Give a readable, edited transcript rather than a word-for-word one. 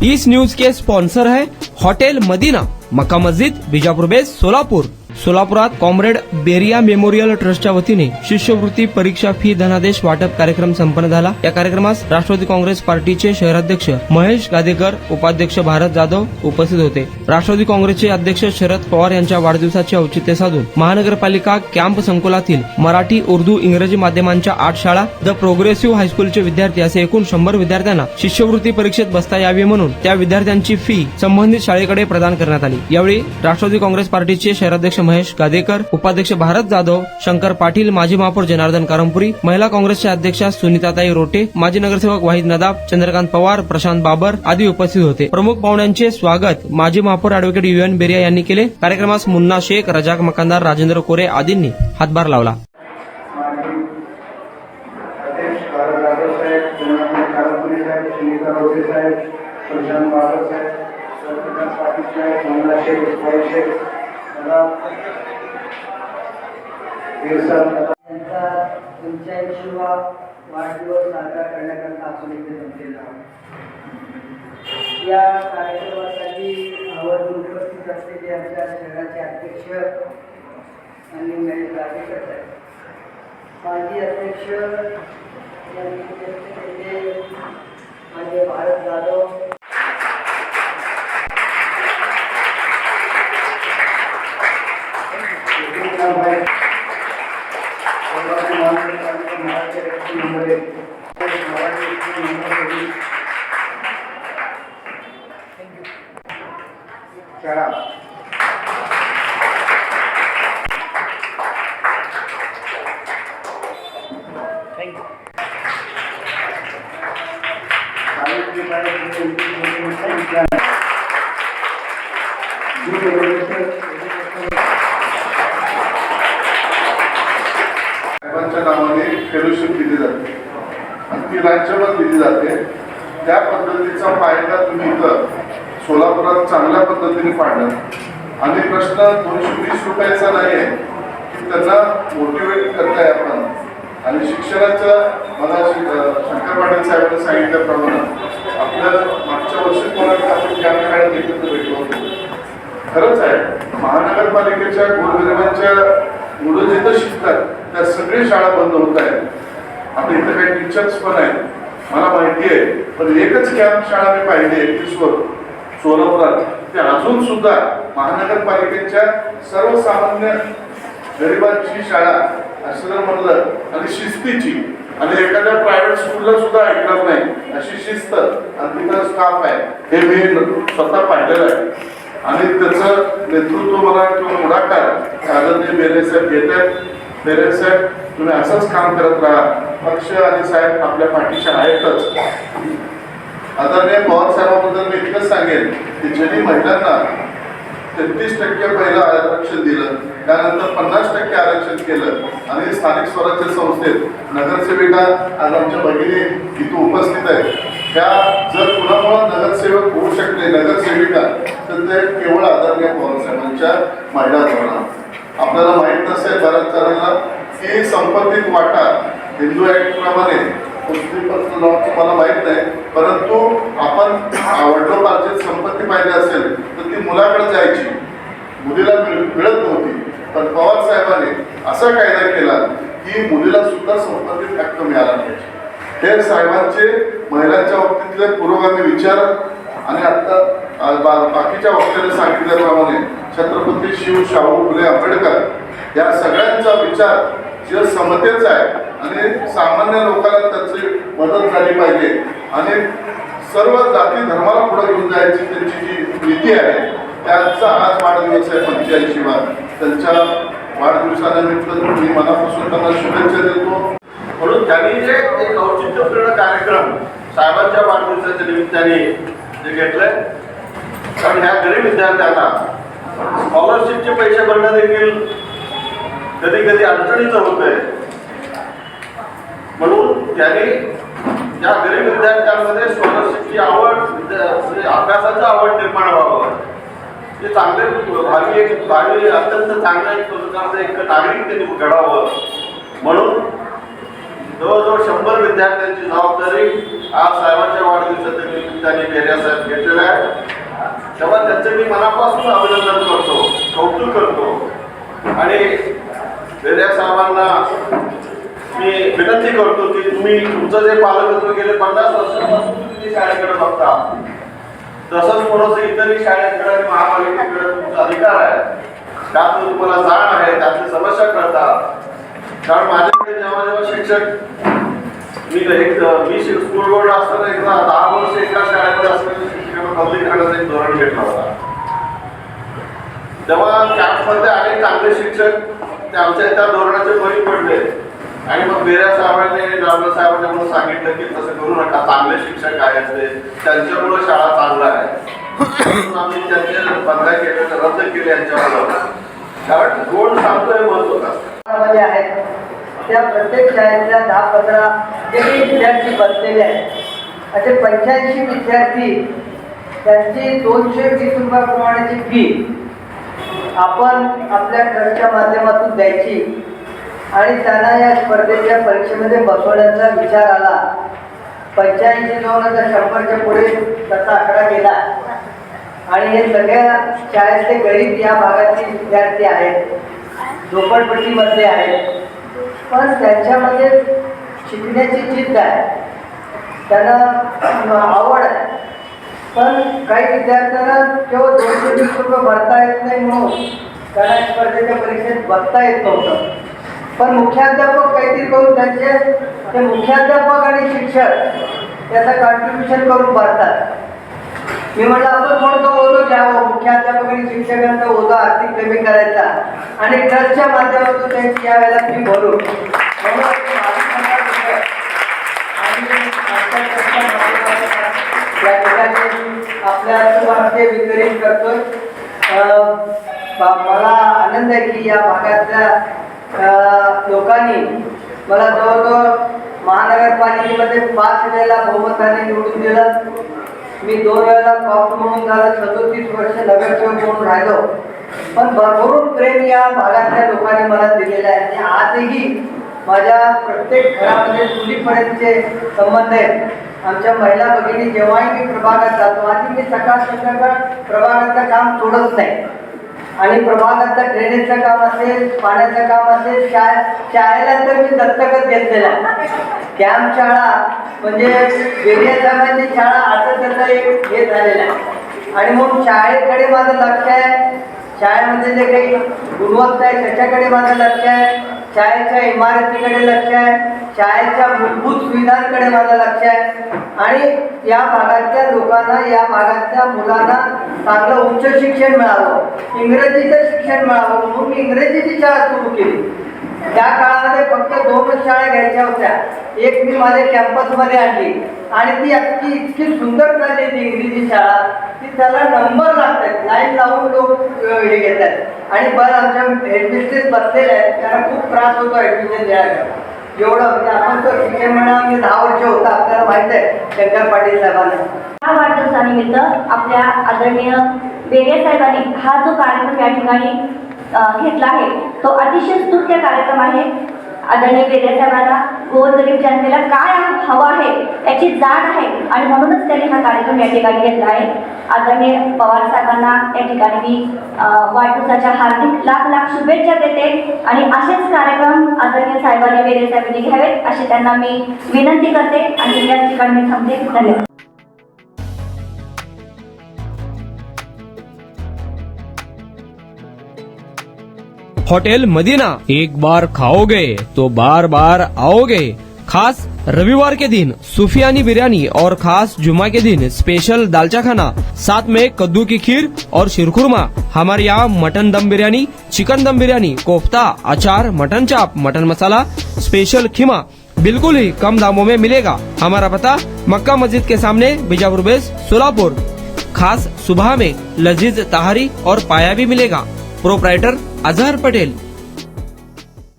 इस news के sponsor है hotel Medina, मक्का मस्जिद, Bijapur base, Solapur. सोलापुरात कॉम्रेड बेरिया मेमोरियल ट्रस्टच्या वतीने शिष्यवृत्ती परीक्षा फी धनादेश वाटप कार्यक्रम संपन्न झाला। या कार्यक्रमास राष्ट्रवादी काँग्रेस पार्टीचे शहराध्यक्ष महेश गादेकर, उपाध्यक्ष भारत जाधव उपस्थित होते। राष्ट्रवादी काँग्रेसचे अध्यक्ष शरद पवार यांच्या वाढदिवसाचे औचित्य साधून महानगरपालिका कॅम्प संकुलातील मराठी, उर्दू, इंग्रजी माध्यमांच्या 8 शाळा, द प्रोग्रेसिव्ह हायस्कूलचे विद्यार्थी असे एकूण 100 विद्यार्थ्यांना शिष्यवृत्ती परीक्षेत बसता यावी म्हणून त्या विद्यार्थ्यांची फी संबंधित शाळेकडे प्रदान करण्यात आली। यावेळी राष्ट्रवादी काँग्रेस पार्टीचे शहराध्यक्ष महेश गादेकर, उपाध्यक्ष भारत जाधव, शंकर पाटील, माजी महापौर जनार्दन कारंपुरी, महिला काँग्रेसच्या अध्यक्षा सुनीताताई रोटे, माजी नगरसेवक वाहिद नदाब, चंद्रकांत पवार, प्रशांत बाबर आदी उपस्थित होते। प्रमुख पाहुण्यांचे स्वागत माजी महापौर ॲडव्होकेट UN बेरिया यांनी केले। कार्यक्रमास मुन्ना शेख, रजाक मकानदार, राजेंद्र कोरे आदींनी हातभार लावला। तुमच्या वाढदिवस साजरा करण्याकरता आपण इथे जमलेलो आहोत। या कार्यक्रमासाठी आवर्जून उपस्थित असलेले आमच्या शहराचे अध्यक्ष आणि महेश गादेकर साहेब, माजी अध्यक्ष माझे भारत जाधव, नावाने फेलोशिप दिली जाते आणि ती राज्यभर दिली जाते। त्या पद्धतीचा फायदा तुम्ही इथं सोलापुरात चांगल्या पद्धतीने पाडला आणि प्रश्न 220 रुपयाचा नाही आहे की त्यांना मोटिवेट करताय आपण। आणि शिक्षणाचं मला शंकर पाटील साहेबांनी सांगितल्याप्रमाणे आपल्या मागच्या वर्षी कोणाला आपण ज्या शाळेत एकत्र भेटलो होतो, खरंच आहे महानगरपालिकेच्या गोरगरिबांच्या मुलं जिथं शिकतात त्या सगळी शाळा बंद होत आहेत। आपल्या इथं काही टीचर्स पण आहेत, मला माहिती आहे, पण एकच कॅम्प शाळा मी पाहिली 31 सोलापुरात, ते अजून सुद्धा महानगरपालिकेच्या सर्वसामान्य गरिबांची शाळा असं जर म्हणलं आणि शिस्तीची, आणि एखाद्या प्रायव्हेट स्कूलला सुद्धा ऐकणार नाही अशी शिस्त आणि तिथं स्टाफ आहे, हे मी स्वतः पाहिलेलं आहे। आणि त्याचं नेतृत्व मला किंवा पुढाकार आदरणीय बेरे साहेब घेत आहेत। बेरे साहेब, तुम्ही असंच काम करत राहा, पक्ष आणि साहेब आपल्या पाठीशी आहेतच। आदरणीय पवार साहेबांबद्दल मी इतकंच सांगेन की ज्यांनी महिलांना 33% पहिलं आरक्षण दिलं, त्यानंतर 50% आरक्षण केलं आणि स्थानिक स्वराज्य संस्थेत नगरसेविका आज आमच्या भगिनी इथं उपस्थित आहेत, त्या जर कुणामुळे नगरसेवक होऊ शकले, नगरसेविका, तर ते केवळ आदरणीय पवार साहेबांच्या महिला धोरणात। आपल्याला माहीत नसेल बऱ्याच जणांना की संपत्तीत वाटा हिंदू ऍक्ट प्रमाणे मला माहित नाही, परंतु आपण वडिलोपार्जित संपत्ती पाहिजे असेल तर ती मुलाकडे जायची, मुलीला मिळत नव्हती। पण पवार साहेबांनी असा कायदा केला की मुलीला सुद्धा संपत्तीत हक्क मिळाला पाहिजे। हे साहेबांचे महिलांच्या बाबतीतले पुरोगामी विचार आणि आता बाकीच्या वक्त्याने सांगितल्याप्रमाणे छत्रपती शाहू फुले आंबेडकर या सगळ्यांचा विचार जे समतेचा आहे आणि सामान्य लोकांना त्याची मदत झाली पाहिजे आणि सर्व जाती धर्माला पुढे घेऊन जायची त्यांची जी नीती आहे, त्यांचा आज वाढदिवस आहे 85वा। त्यांच्या वाढदिवसानिमित्त मी मनापासून त्यांना शुभेच्छा देतो। म्हणून त्यांनी जे एक औचित्यपूर्ण कार्यक्रम साहेबांच्या वाढदिवसाच्या निमित्ताने जे घेतलंय, कारण ह्या गरीब विद्यार्थ्यांना स्कॉलरशिपचे पैसे भरणं देखील कधी कधी अडचणीचं होतंय, म्हणून त्यांनी या गरीब विद्यार्थ्यांमध्ये स्कॉलरशिपची आवड, अभ्यासाची आवड निर्माण व्हावं, ते चांगले भावी अत्यंत चांगल्या एक प्रकारचं एक नागरिक त्यांनी घडावं, म्हणून जवळजवळ 100 विद्यार्थ्यांची जबाबदारी आज साहेबांच्या वाढदिवसाच्या निमित्ताने बेरिया साहेब घेतलेला आहे. तेव्हा त्यांचं मी मनापासून अभिनंदन करतो, कौतुक करतो आणि बेरिया साहेबांना मी विनंती करतो की तुम्ही तुमचं जे पालकत्व गेले 50 वर्षांपासून तुम्ही शाळेकडे बघता, तसंच थोडंसं इतरही शाळेकडे आणि महापालिकेकडे तुमचा अधिकार आहे. त्यातून तुम्हाला जाण आहे, त्यातली समस्या कळतात. कारण माझ्याकडे जेव्हा जेव्हा शिक्षक मी स्कूल बोर्ड असताना एकदा 10 वर्ष एका शाळेकडे असताना शिक्षकांना बदली करण्याचा एक धोरण घेतला होता. तेव्हा कॅम्पमध्ये अनेक चांगले शिक्षक ते आमच्या त्या धोरणाचे बळी पडले आणि मग बेरिया साहेबांनी रामदास साहेबांनी म्हणून सांगितलं की तसं करू नका, चांगले शिक्षक आहे असते, त्यांच्यामुळे शाळा चांगला आहे. आम्ही त्यांचे बंद केले, रद्द केले यांच्यावर. कारण कोण सांगतोय महत्वाचं आहेत त्या प्रत्येक शाळेतल्या 10-15 जे विद्यार्थी बसलेले आहेत असे 85 विद्यार्थी, त्यांची 220 रुपयाप्रमाणेची फी आपण आपल्या ट्रस्टच्या माध्यमातून द्यायची आणि त्यांना या स्पर्धेच्या परीक्षेमध्ये बसवण्याचा विचार आला. 85 जाऊन आता 100च्या पुढे त्याचा आकडा गेला आणि हे सगळ्या शाळेतले गरीब या भागातील विद्यार्थी आहेत, झोपडपट्टीमधले आहेत, पण त्यांच्यामध्ये शिकण्याची जिद्द आहे, त्यांना आवड आहे. पण काही विद्यार्थ्यांना केवळ 220 रुपये भरता येत नाही म्हणून त्यांना स्पर्धेच्या परीक्षेत बसता येत नव्हतं. पण मुख्याध्यापक काहीतरी करून ते मुख्याध्यापक आणि शिक्षक त्याचं कॉन्ट्रीब्युशन करून भरतात. मी म्हटलं आपण थोडंसं ओझं घ्यावं, मुख्याध्यापक आणि शिक्षकांचा ओझं आर्थिक कमी करायचा आणि ट्रस्टच्या माध्यमातून त्यांची यावेळेला फी भरू. या ठिकाणी आपल्या सुमारे वितरित करतोय. मला आनंद आहे की या भागातल्या लोकांनी मला जवळजवळ महानगरपालिकेमध्ये 5 वेळेला बहुमताने निवडून दिलं. मी 2 वेळेला कॉप म्हणून झालं, 37 वर्ष नगरसेवक म्हणून राहिलो. पण भरभरून प्रेम या भागातल्या लोकांनी मला दिलेलं आहे आणि आजही माझ्या प्रत्येक घरामध्ये चुलीपर्यंतचे संबंध आहेत. आमच्या महिला भगिनी जेव्हाही मी प्रभागात जातो, आधी मी सकाळ संध्याकाळ प्रभागाचं काम सोडत नाही आणि प्रभागाचं ड्रेनेजचं काम असेल, पाण्याचं काम असेल, शाळेला तर मी दत्तकच घेतलेला आहे. कॅम्प शाळा म्हणजे बेरिया साहेबांची शाळा असं त्याचा एक हे झालेलं आहे आणि म्हणून शाळेकडे माझं लक्ष आहे. शाळेमध्ये जे काही गुणवत्ता आहे त्याच्याकडे माझं लक्ष आहे, शाळेच्या इमारतीकडे लक्ष आहे, शाळेच्या मूलभूत सुविधांकडे माझं लक्ष आहे आणि या भागातल्या लोकांना, या भागातल्या मुलांना चांगलं उच्च शिक्षण मिळावं, इंग्रजीचं शिक्षण मिळावं म्हणून मी इंग्रजीची शाळा सुरू केली. त्या काळामध्ये फक्त 2 शाळा घ्यायच्या होत्या. एक मी माझ्या कॅम्पसमध्ये आणली आणि ती इतकी सुंदर चालली ती इंग्रजी शाळा की त्याला नंबर लागतात, लाईन लावून लोक हे घेतात आणि बरं आमच्या हेडमिस्ट्रेस बसलेल्या आहेत, त्यांना खूप त्रास होतो ॲडमिशन द्यायला. एवढं म्हणजे आपण तो शिक्षण म्हणा 10 वर्ष होता, आपल्याला माहित आहे शंकर पाटील साहेबांना. या वाढदिवसानिमित्त आपल्या आदरणीय बेरिया साहेबांनी हा जो कार्यक्रम या ठिकाणी घेतला आहे तो अतिशय स्तुत्य कार्यक्रम आहे. आदरणीय बेरिया साहेबांना गोरगरीब जनतेला काय हवं आहे याची जाण आहे आणि म्हणूनच त्यांनी हा कार्यक्रम या ठिकाणी घेतला आहे. आदरणीय पवार साहेबांना या ठिकाणी मी वाढदिवसाच्या हार्दिक लाख शुभेच्छा देते आणि असेच कार्यक्रम आदरणीय साहेबांनी बेरिया साहेबांनी घ्यावेत अशी त्यांना मी विनंती करते आणि या ठिकाणी मी थांबते. धन्यवाद. होटल मदीना, एक बार खाओगे तो बार बार आओगे। खास रविवार के दिन सूफियानी बिरयानी और खास जुमा के दिन स्पेशल दालचा खाना, साथ में कद्दू की खीर और शीरखुरमा। हमारे यहाँ मटन दम बिरयानी, चिकन दम बिरयानी, कोफ्ता, अचार, मटन चाप, मटन मसाला, स्पेशल खीमा बिल्कुल ही कम दामों में मिलेगा। हमारा पता मक्का मस्जिद के सामने, बीजापुर बेस, सोलापुर। खास सुबह में लजीज तहारी और पाया भी मिलेगा। प्रोप्राइटर अजहर पटेल।